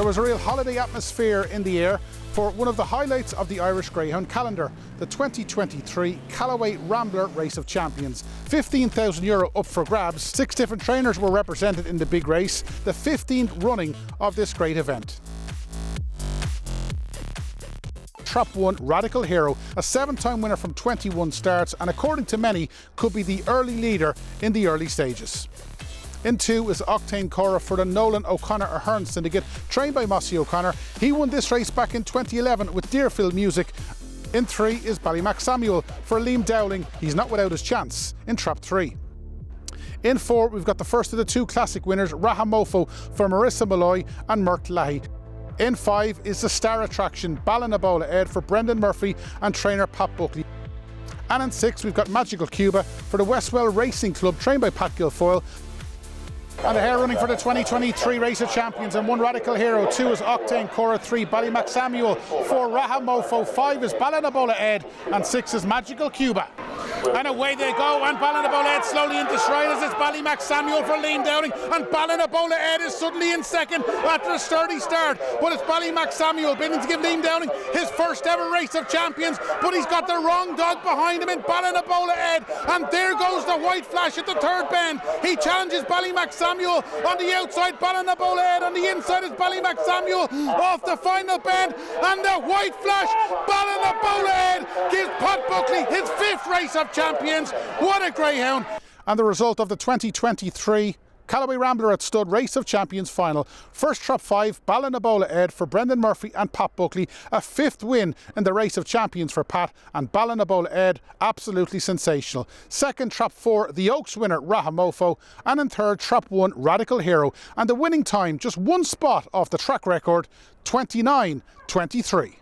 There was a real holiday atmosphere in the air for one of the highlights of the Irish Greyhound calendar, the 2023 Callaway Rambler Race of Champions. €15,000 up for grabs. 6 different trainers were represented in the big race, the 15th running of this great event. Trap 1 Radical Hero, a 7-time winner from 21 starts, and according to many could be the early leader in the early stages. In 2 is OCTANE CORA for the Nolan O'Connor Ahern syndicate, trained by Mossy O'Connor. He won this race back in 2011 with Deerfield Music. In 3 is BALLYMAC Samuel for Liam Dowling. He's not without his chance in Trap 3. In 4 we've got the first of the 2 classic winners, RAHA MOFO for Marissa Malloy and Mert Leahy. In 5 is the star attraction, BALLINABOLA Ed for Brendan Murphy and trainer Pat Buckley. And in 6 we've got Magical KUBA for the Westwell Racing Club, trained by Pat Guilfoyle. And the hare running for the 2023 Race of Champions, and 1 Radical Hero, 2 is OCTANE CORA, 3 BALLYMAC Samuel, 4 RAHA MOFO, 5 is BALLINABOLA Ed, and 6 is Magical KUBA. And away they go, and BALLINABOLA Ed slowly into stride as it's BALLYMAC Samuel for Liam Dowling, and BALLINABOLA Ed is suddenly in second after a sturdy start. But it's BALLYMAC Samuel bidding to give Liam Dowling his first ever Race of Champions, but he's got the wrong dog behind him in BALLINABOLA Ed, and there goes the white flash at the third bend. He challenges BALLYMAC Samuel on the outside, BALLINABOLA Ed on the inside is BALLYMAC Samuel off the final bend, and the white flash, BALLINABOLA Ed gives Pat Buckley his 5th Race of Champions. What a greyhound! And the result of the 2023 Callaway Rambler at Stud Race of Champions final. First Trap 5, BALLINABOLA Ed for Brendan Murphy and Pat Buckley. A 5th win in the Race of Champions for Pat, and BALLINABOLA Ed absolutely sensational. Second Trap 4, the Oaks winner RAHA MOFO, and in 3rd Trap 1 Radical Hero, and the winning time just 1 spot off the track record, 29.23.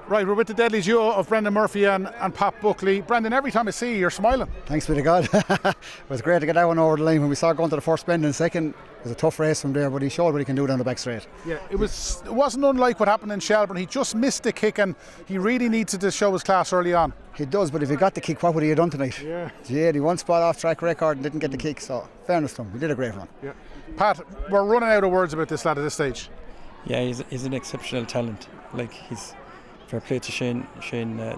Right, we're with the deadly duo of Brendan Murphy and Pat Buckley. Brendan, every time I see you, you're smiling. Thanks be to God. It was great to get that one over the line. When we saw going to the first bend in second, it was a tough race from there, but he showed what he can do down the back straight. Yeah, it wasn't unlike what happened in Shelburne. He just missed the kick, and he really needed to show his class early on. He does, but if he got the kick, what would he have done tonight? Yeah, he 1 spot off track record and didn't get the kick, so fairness to him, he did a great run. Yeah. Pat, we're running out of words about this lad at this stage. Yeah, he's an exceptional talent. Like, he's fair play to Shane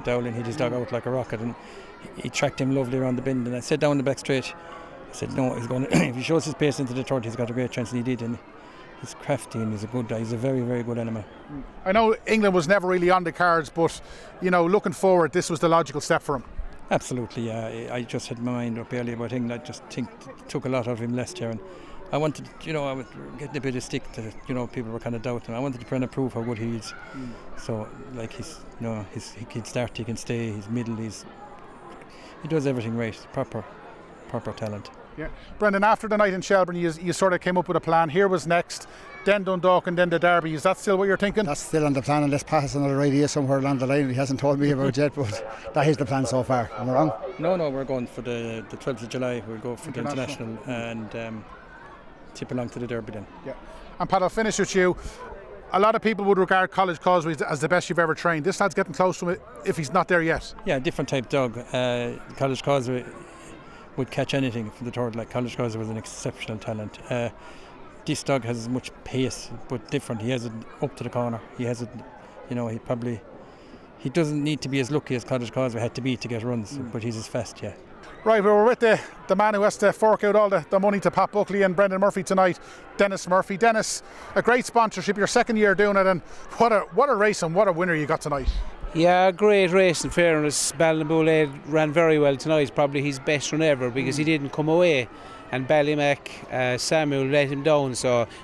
Dowling. He just dug out like a rocket, and he tracked him lovely around the bend. And I said down the back straight, I said no, he's going. If he shows his pace into the third, he's got a great chance, and he did. And he's crafty, and he's a good guy. He's a very, very good animal. I know England was never really on the cards, but you know, looking forward, this was the logical step for him. Absolutely, yeah. I just had my mind up earlier about England. I just think it took a lot of him last year, and I wanted, I was getting a bit of stick that, people were kind of doubting. I wanted to kind of prove how good he is. So, like, he can start, he can stay, he's middle, he does everything right. Proper talent. Yeah, Brendan, after the night in Shelburne, you sort of came up with a plan. Here was next, then Dundalk, and then the Derby. Is that still what you're thinking? That's still on the plan, unless Pat has another idea somewhere along the line he hasn't told me about yet, but that is the plan so far. Am I wrong? No, we're going for the 12th of July. We'll go for the International and tip along to the Derby then. Yeah. And Pat, I'll finish with you. A lot of people would regard College Causeway as the best you've ever trained. This lad's getting close to it if he's not there yet. Yeah, different type dog. College Causeway would catch anything from the third. Like, College Causeway was an exceptional talent. This dog has as much pace, but different. He has it up to the corner. He has it, he doesn't need to be as lucky as College Causeway had to be to get runs, but he's as fast, yeah. Right, we're with the man who has to fork out all the money to Pat Buckley and Brendan Murphy tonight, Dennis Murphy. Dennis, a great sponsorship, your 2nd year doing it, and what a race and what a winner you got tonight. Yeah, great race in fairness. BALLINABOLA ran very well tonight, probably his best run ever, because he didn't come away, and BALLYMAC Samuel let him down.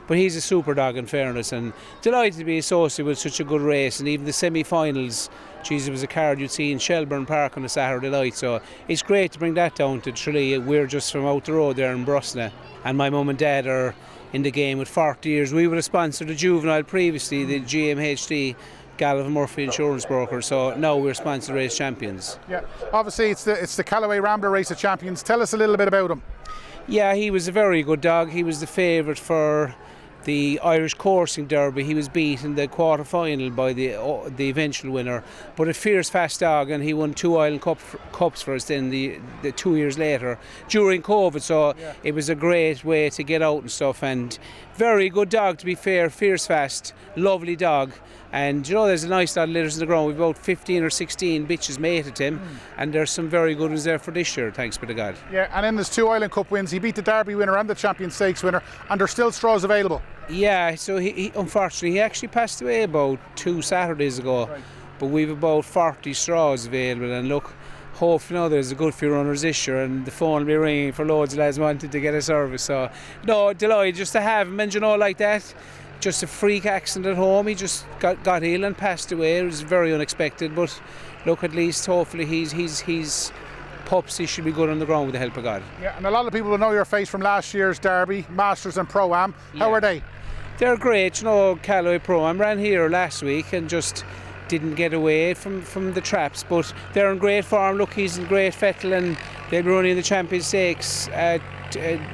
But he's a super dog in fairness, and delighted to be associated with such a good race. And even the semi-finals, it was a card you'd see in Shelburne Park on a Saturday night, so it's great to bring that down to Tralee. We're just from out the road there in Brusna, and my mum and dad are in the game with 40 years. We would have sponsored a juvenile previously, the GMHD Galvin Murphy Insurance Broker, so now we're sponsored Race Champions. Yeah, obviously it's the Callaway Rambler Race of Champions. Tell us a little bit about him. Yeah, he was a very good dog. He was the favourite for the Irish Coursing Derby. He was beat in the quarter-final by the eventual winner, but a fierce fast dog, and he won 2 Ireland Cups for us then the 2 years later during COVID, so it was a great way to get out and stuff, and very good dog, to be fair, fierce fast, lovely dog. And you know, there's a nice lot of litters in the ground. We've about 15 or 16 bitches mated him, and there's some very good ones there for this year, thanks be to God. Yeah, and then there's 2 Ireland Cup wins. He beat the Derby winner and the Champion Stakes winner, and there's still straws available. Yeah, so he unfortunately he actually passed away about 2 Saturdays ago, but we've about 40 straws available, and look, hopefully now there's a good few runners this year, and the phone will be ringing for loads of lads wanting to get a service. So no, delighted just to have him, and you know, like that. Just a freak accident at home. He just got ill and passed away. It was very unexpected, but look, at least hopefully he's pups. He should be good on the ground with the help of God. Yeah, and a lot of people will know your face from last year's Derby, Masters and Pro-Am. How are they? They're great. You know, Callaway Pro-Am ran here last week and just didn't get away from the traps, but they're in great form. Look, he's in great fettle, and they'll be running the Champion Stakes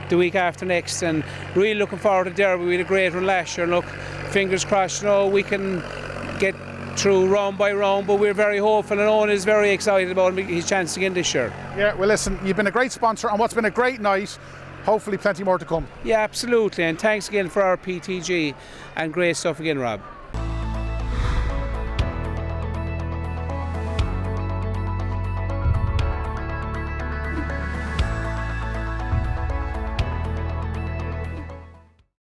the week after next, and really looking forward to Derby. We had a great run last year. Look, fingers crossed, you know, we can get through round by round, but we're very hopeful, and Owen is very excited about his chance again this year. Yeah, well listen, you've been a great sponsor on what's been a great night. Hopefully plenty more to come. Yeah, absolutely, and thanks again for our PTG, and great stuff again, Rob.